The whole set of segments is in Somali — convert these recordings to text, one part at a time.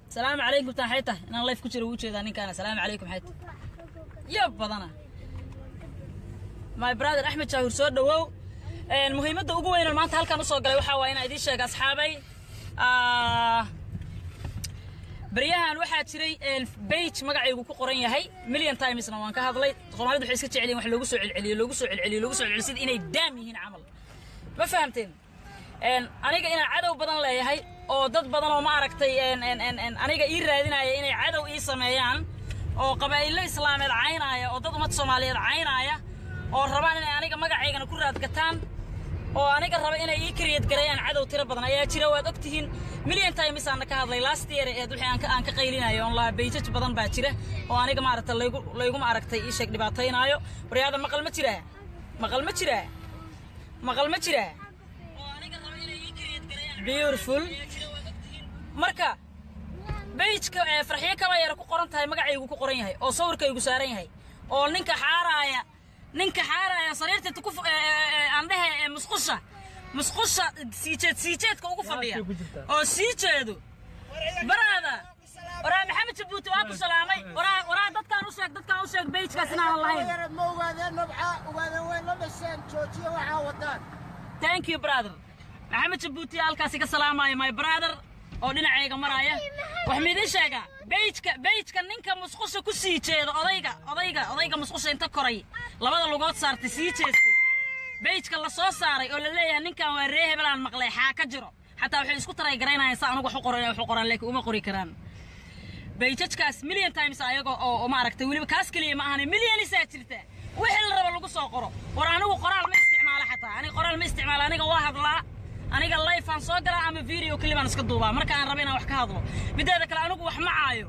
السلام عليكم تحيته أنا الله يفكر وجهي ذا كان السلام عليكم حيت يا بدنا my brother أحمد شاهور سود دو المهمة ده أقوى إنه ما أنت هالكانوا صاق لي وحاوين أيدي شيء أصحابي بريها الواحد شري البيت مقعي وكو قرية هاي مليون تايمز نوان كهذا لي خمالي بحس كتير عليه وحلو جسوا عليه لو جسوا على سيد إنه دامي هنا عمل ما فهمتين أنا جا إنا عدو بدن لي هاي أو ضد بدن وما عرفتي أنا جا إيرادنا إنا عدو إيسميان أو قبائل الإسلام العيناية أو ضد مت صومالي العيناية أو ربنا أنا جا مقعي أنا كرات كتان أو أنا جا ربنا إنا إيكريت جريان عدو ترى بدن يا ترى وقتهن مليون تايمز أنا كهذا لي لاست يير دوحي أنك قيلنا يوم لا بيجت بدن باكرة أو أنا جا ما عرفت لا يقوم عرفتي إيش دبعتين أيو برياضة مقل ما ترى beautiful marka beejka farxiye kaba yar ku qoran tahay magacaygu ku qoran yahay oo sawirkaygu saaran yahay oo ninka xaaraya sariirta ku andaha musqusha siijeedka ugu fadhiya oo siijeedu barada waraa maxamed jabuuti waa ku salaamay waraa dadkaan u sheeg beejkaas inaan lahayn ma ogaadeen weyn la dhashaan joojiyo waxa wadaan thank you brother محمد جبوتي halkaasi ka salaamay my brother oo dhinacayga maraya wax midin sheega beejka ninka musqusha ku sii jeedo odayga musqusha inta koray labada lugood saartay sii jeestay beejka la soo saaray oo la leeyahay ninkan waa ree hebelaan maqlay xaa ka jiro xataa waxay isku taray garaynayaan saa anigu wax u qoran laakiin uma qori karaan beejkaas million times ayaga oo ma aragtay waliba kaas kaliya ma ahan million isa jirta wixii la rabo lagu soo qoro war anigu qoraal ma isticmaalo xataa aniga qoraal ma isticmaalo aniga waa hadlaa aniga live aan soo galaa ama video kaliya iska duubaa marka aan rabay inaan wax ka hadlo mideeda kale anigu wax ma caayo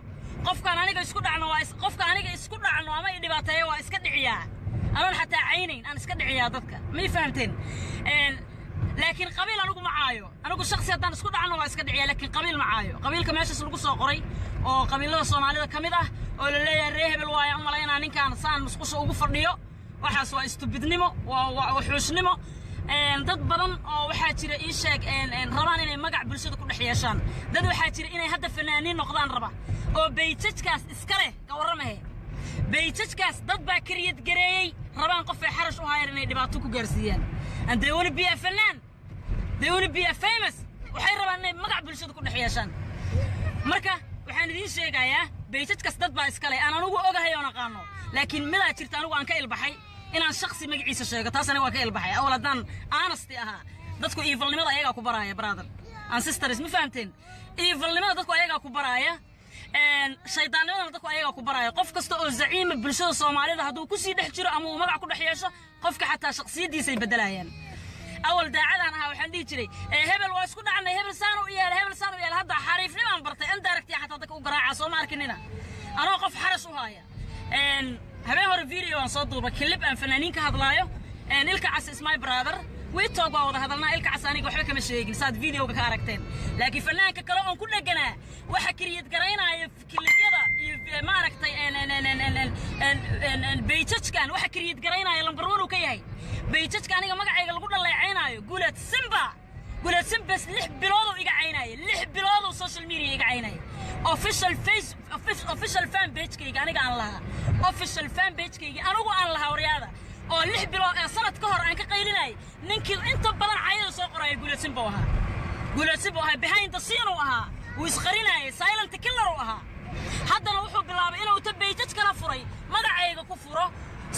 qofkan aniga isku dhacno ama i dhibaateeyo waa iska dhiciyaa anaan xataa caynayn aan iska dhiciyaa dadka ma fahamteen laakiin qabiil anigu ma caayo anigu shakhsi haddaan isku dhacno waa iska dhiciyaa laakiin qabiil ma caayo qabiilka meeshaas lagu soo qoray oo qabiilada Soomaalida kamid ah oo la leeyahay ree hebel waayo ama malaynaa ninkan saan musqusha ugu fadhiyo waxaas waa istubidnimo waa xuusnimo dad badan oo waxaa jira ii sheeg rabaan inay magac bulshada ku dhex yeeshaan dad waxaa jira inay hadda fanaaniin noqdaan raba oo beejajkaas iska leh ka warramahe beejajkaas dad baa kariyad gareeyay rabaan qof ay xarash u hayr inay dhibaato ku gaarsiiyaan and they want to be a fanaan they want to be a famous waxay rabaan inay magac bulshada ku dhex yeeshaan marka waxaan idiin sheegayaa beejajkaas dad baa iska leh aan anigu ogahay oo naqaano laakiin midaa jirta anigu aan ka ilbaxay inaan shakhsi magaciisa sheego taasna waa ka ilbaxay awladan honesty aha dadku evilnimada ayaga ku baraaya brother and sisters ma fahamteen evilnimada dadku ayaga ku baraaya shaydaannimada dadku ayaga ku baraaya qof kasta oo zaciima bulshada Soomaalida haduu ku sii dhex jiro ama uu magac ku dhex yeesho qofka xataa shakhsiyadiisa ay bedelayaan awal daacadaan aha waxaan dhihi jiray hebel waa isku dhacnay hebel saan u yaal hadda xariifnimaan bartay an daaragtii xataa dadka u garaaca soo ma arkinina anoo qof xarash u haaya habeen hore video aan soo duubay clip aan fanaaniin ka hadlaayo ilka cas is my brother we talk about hadalna ilka cas aniga waxba kama sheegin saad video-ga ka aragteen laakiin fanaanka kale oo ku dhaganaa waxa kariyad garaynaayo clipyada iyo ma aragtay beejajkan waxa kariyad garaynaayo lambar 1 uu ka yahay beejajka aniga magacayga lagu dhaleecaynaayo guulad simba 6 bilood oo iga caynaayo 6 bilood oo social media iga caynaayo official fan page kayga aniga aan lahaa official fan page kayga anigu aan lahaa waryaada oo 6 bilood sanad ka hor aan ka qaylinay ninkii inta badan cayada soo qoray guuladsinba ahaa behind the scene oo ahaa uu isqarinay silent killer oo ahaa haddana wuxuu bilaabay inuu ta page kala furay magacayga ku furo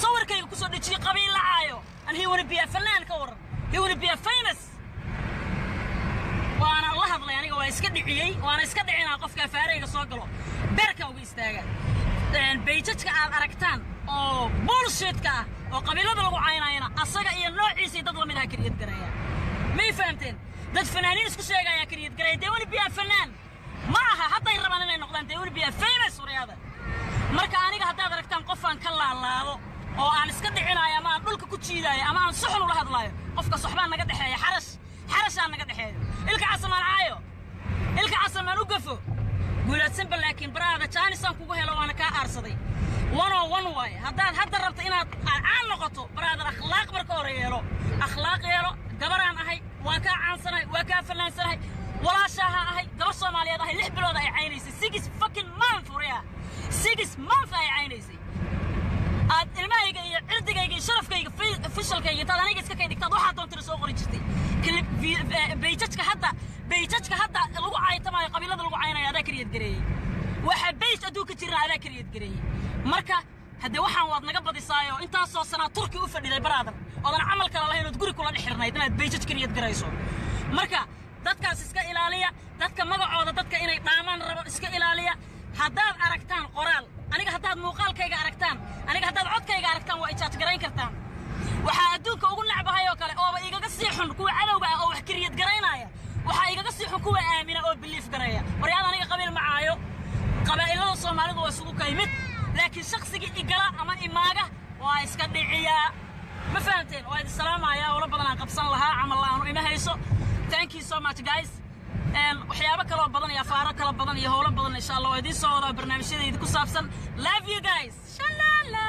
sawirkayga ku soo dhajiyo qabiil la caayo and he would be a fanaan ka waran he would be a famous وانا الله هذا يعني هو يسكدعي وانا يسكدعينا قفك فاريق soo galo beerka ugu istaaga beejadka aad aragtaan oo bullshit-ka oo qabiilada lagu caynayna asaga iyo noociisa dad la mid ah kariyad gareeya ma fahamteen dad fanaaniin isku sheegaya kariyad gareeya they will be a fanaan ma aha haday rabaan inay noqdaan they will be a famous wariyada marka aniga hadaad aragtaan qof aan ka laalaado oo aan iska dhicinayo ama aan dhulka ku jiidayo ama aan suxun ula hadlaayo qofka suxbaan naga dhaxeeya xarashaan naga dhaxeeyo ilka casamaan caayo ilka casamaan u gafo guulad simba laakiin baraada jaanisaan kugu helo waana ka aarsaday 101 way hadda rabta inaad aan noqoto baraada akhlaaq marka hore yeelo akhlaaq yeelo gabaraan ahay waa ka caansanahay waa ka fanaansanay walaashaha ahay gabar Soomaali Soomaaliyeed ah 6 bilood ay caynaysay 6 fucking months furiya 6 months ay caynaysay aad ilmahayga iyo cirdigayga iyo sharafkayga officialkayga taad aniga iska kay dhigtaad waxaad doontaa soo qori jirtay beejajka hadda lagu caaytamayo qabiilada lagu caynaya adaa kariyad gareeyay waxa beej adduunka jirna adaa kariyad gareeyay marka hadda waxaan waad naga badisaayo intaas soo sanaa turki u fadhiday brother odan amal kala lahayn oo guri kula dhixirnayd inaad beejaj kariyad garayso marka dadkaas iska ilaaliya dadka magacooda dadka inay dhaamaan rabo iska ilaaliya haddaad aragtaan qoraal aniga haddaad muuqaalkayga aragtaan aniga haddaad codkayga aragtaan waa ijaaj garayn kartaan waxaa adduunka ugu nacbahay oo kale ooba igaga sii xun kuwa cadowga ah oo wax kariyad garaynaya waxaa igaga sii xun kuwa aamina oo biliif garaya waryaad aniga qabiil macaayo qabaa'ilada Soomaalidu waa isugu kaymid laakiin shakhsigii igala ama imaaga waa iska dhiciyaa ma fahanteen waa idin salaamaya wala badan aan qabsan lahaa camal aan ima hayso thank you so much guys waxyaabo kale oo badan iyo afaaro kale badan iyo howlo badan insha Allah waa idin soo wada barnaamijyada idin ku saabsan love you guys shalala